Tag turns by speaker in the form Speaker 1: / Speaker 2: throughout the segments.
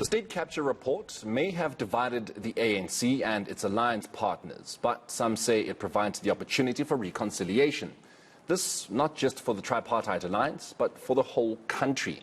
Speaker 1: The state capture report may have divided the ANC and its alliance partners, but some say it provides the opportunity for reconciliation. This not just for the tripartite alliance, but for the whole country.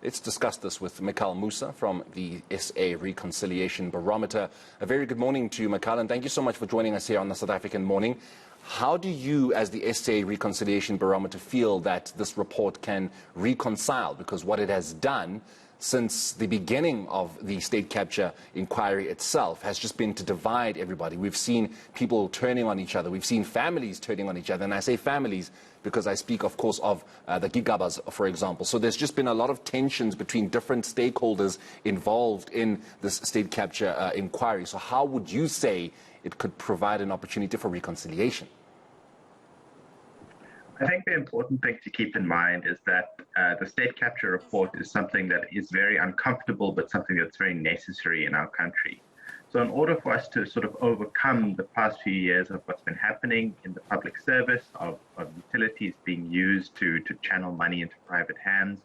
Speaker 1: Let's discuss this with Mikhail Moosa from the SA Reconciliation Barometer. A very good morning to you, Mikhail, and thank you so much for joining us here on the South African Morning. How do you, as the SA Reconciliation Barometer, feel that this report can reconcile? Because what it has done since the beginning of the state capture inquiry itself has just been to divide everybody. We've seen people turning on each other. We've seen families turning on each other. And I say families because I speak, of course, of the Gigabas, for example. So there's just been a lot of tensions between different stakeholders involved in this state capture inquiry. So how would you say it could provide an opportunity for reconciliation?
Speaker 2: I think the important thing to keep in mind is that the state capture report is something that is very uncomfortable, but something that's very necessary in our country. So in order for us to sort of overcome the past few years of what's been happening in the public service, of utilities being used to channel money into private hands,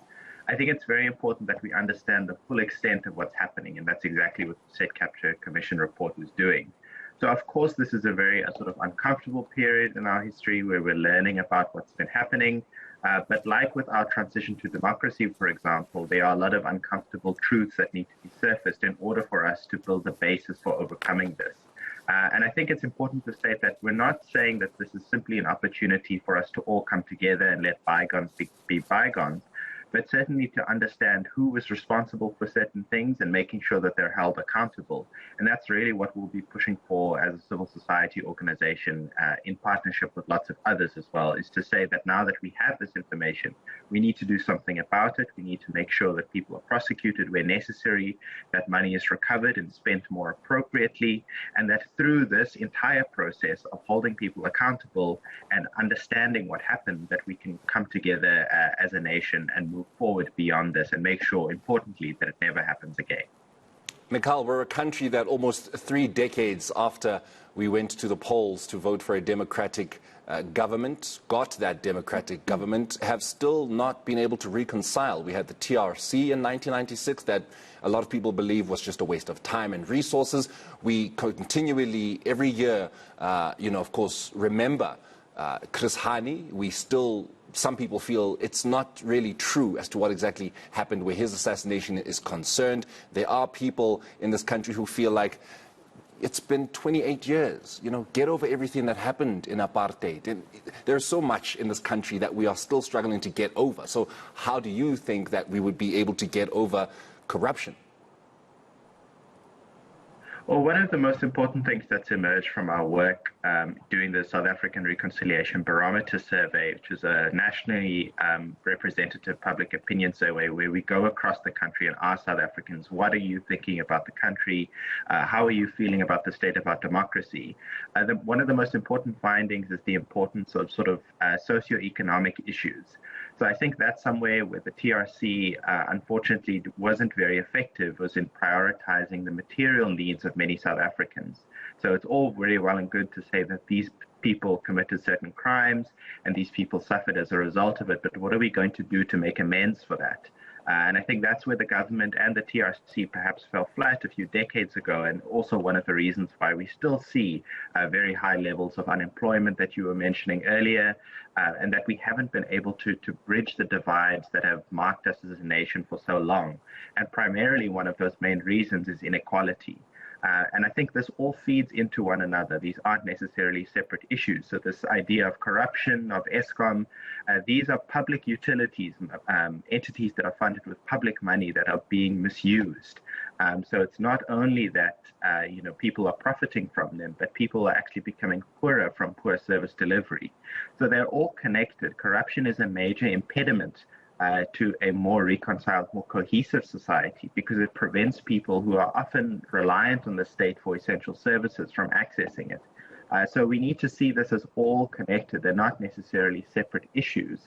Speaker 2: I think it's very important that we understand the full extent of what's happening, and that's exactly what the State Capture Commission report is doing. So, of course, this is a very sort of uncomfortable period in our history where we're learning about what's been happening. But like with our transition to democracy, for example, there are a lot of uncomfortable truths that need to be surfaced in order for us to build the basis for overcoming this. And I think it's important to state that we're not saying that this is simply an opportunity for us to all come together and let bygones be bygones, but certainly to understand who was responsible for certain things and making sure that they're held accountable. And that's really what we'll be pushing for as a civil society organization in partnership with lots of others as well, is to say that now that we have this information, we need to do something about it. We need to make sure that people are prosecuted where necessary, that money is recovered and spent more appropriately, and that through this entire process of holding people accountable and understanding what happened, that we can come together as a nation and move forward beyond this and make sure, importantly, that it never happens again.
Speaker 1: Mikhail, we're a country that almost 3 decades after we went to the polls to vote for a democratic government, got that democratic government, have still not been able to reconcile. We had the TRC in 1996 that a lot of people believe was just a waste of time and resources. We continually, every year, of course, remember Chris Hani. Some people feel it's not really true as to what exactly happened where his assassination is concerned. There are people in this country who feel like it's been 28 years, get over everything that happened in apartheid. And there's so much in this country that we are still struggling to get over. So how do you think that we would be able to get over corruption?
Speaker 2: Well, one of the most important things that's emerged from our work doing the South African Reconciliation Barometer survey, which is a nationally representative public opinion survey where we go across the country and ask South Africans, what are you thinking about the country? How are you feeling about the state of our democracy? One of the most important findings is the importance of sort of socioeconomic issues. So I think that's somewhere where the TRC, unfortunately, wasn't very effective, was in prioritizing the material needs of many South Africans. So it's all very well and good to say that these people committed certain crimes and these people suffered as a result of it, but what are we going to do to make amends for that? And I think that's where the government and the TRC perhaps fell flat a few decades ago, and also one of the reasons why we still see very high levels of unemployment that you were mentioning earlier, and that we haven't been able to bridge the divides that have marked us as a nation for so long. And primarily one of those main reasons is inequality. And I think this all feeds into one another. These aren't necessarily separate issues. So this idea of corruption, of Eskom, these are public utilities, entities that are funded with public money that are being misused. So it's not only that people are profiting from them, but people are actually becoming poorer from poor service delivery. So they're all connected. Corruption is a major impediment to a more reconciled, more cohesive society, because it prevents people who are often reliant on the state for essential services from accessing it. So we need to see this as all connected. They're not necessarily separate issues.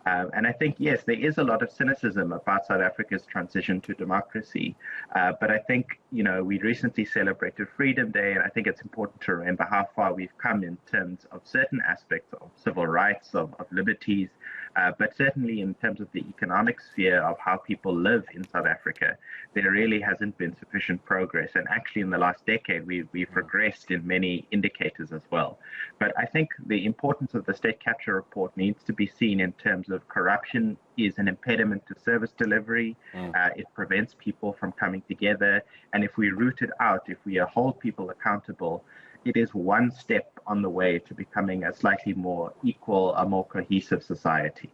Speaker 2: And I think, yes, there is a lot of cynicism about South Africa's transition to democracy. But I think, we recently celebrated Freedom Day, and I think it's important to remember how far we've come in terms of certain aspects of civil rights, of liberties. But certainly in terms of the economic sphere of how people live in South Africa, there really hasn't been sufficient progress. And actually in the last decade, we've regressed in many indicators as well. But I think the importance of the state capture report needs to be seen in terms of corruption is an impediment to service delivery. It prevents people from coming together. And if we root it out, if we hold people accountable, it is one step on the way to becoming a slightly more equal, a more cohesive society.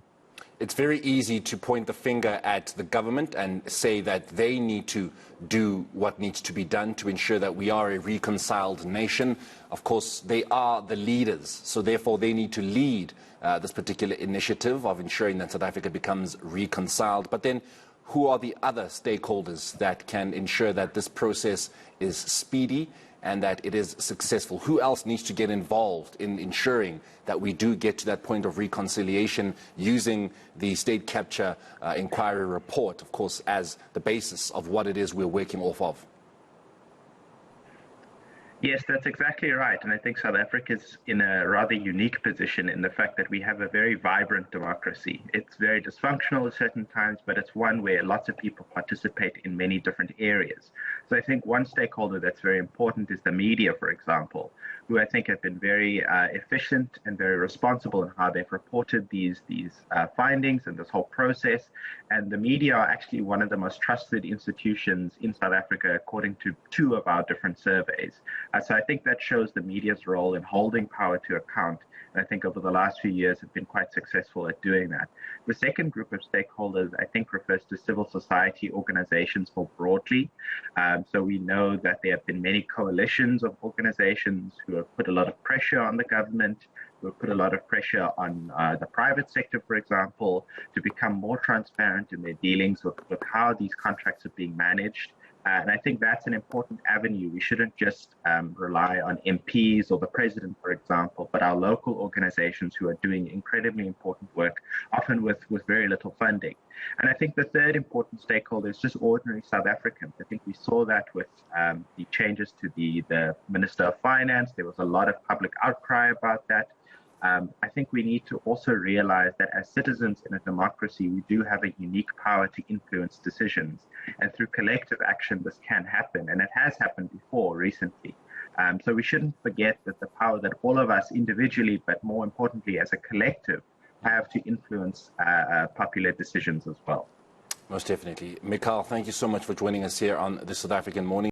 Speaker 1: It's very easy to point the finger at the government and say that they need to do what needs to be done to ensure that we are a reconciled nation. Of course, they are the leaders, so therefore they need to lead this particular initiative of ensuring that South Africa becomes reconciled. But then who are the other stakeholders that can ensure that this process is speedy and that it is successful? Who else needs to get involved in ensuring that we do get to that point of reconciliation using the state capture inquiry report, of course, as the basis of what it is we're working off of?
Speaker 2: Yes, that's exactly right. And I think South Africa is in a rather unique position in the fact that we have a very vibrant democracy. It's very dysfunctional at certain times, but it's one where lots of people participate in many different areas. So I think one stakeholder that's very important is the media, for example, who I think have been very efficient and very responsible in how they've reported these findings and this whole process. And the media are actually one of the most trusted institutions in South Africa, according to 2 of our different surveys. So I think that shows the media's role in holding power to account. And I think over the last few years have been quite successful at doing that. The second group of stakeholders, I think, refers to civil society organizations more broadly. So we know that there have been many coalitions of organizations who have put a lot of pressure on the government, who have put a lot of pressure on the private sector, for example, to become more transparent in their dealings with how these contracts are being managed. And I think that's an important avenue. We shouldn't just rely on MPs or the president, for example, but our local organizations who are doing incredibly important work, often with very little funding. And I think the third important stakeholder is just ordinary South Africans. I think we saw that with the changes to the Minister of Finance. There was a lot of public outcry about that. I think we need to also realize that as citizens in a democracy, we do have a unique power to influence decisions. And through collective action, this can happen. And it has happened before recently. So we shouldn't forget that the power that all of us individually, but more importantly as a collective, have to influence popular decisions as well.
Speaker 1: Most definitely. Mikhail, thank you so much for joining us here on the South African Morning.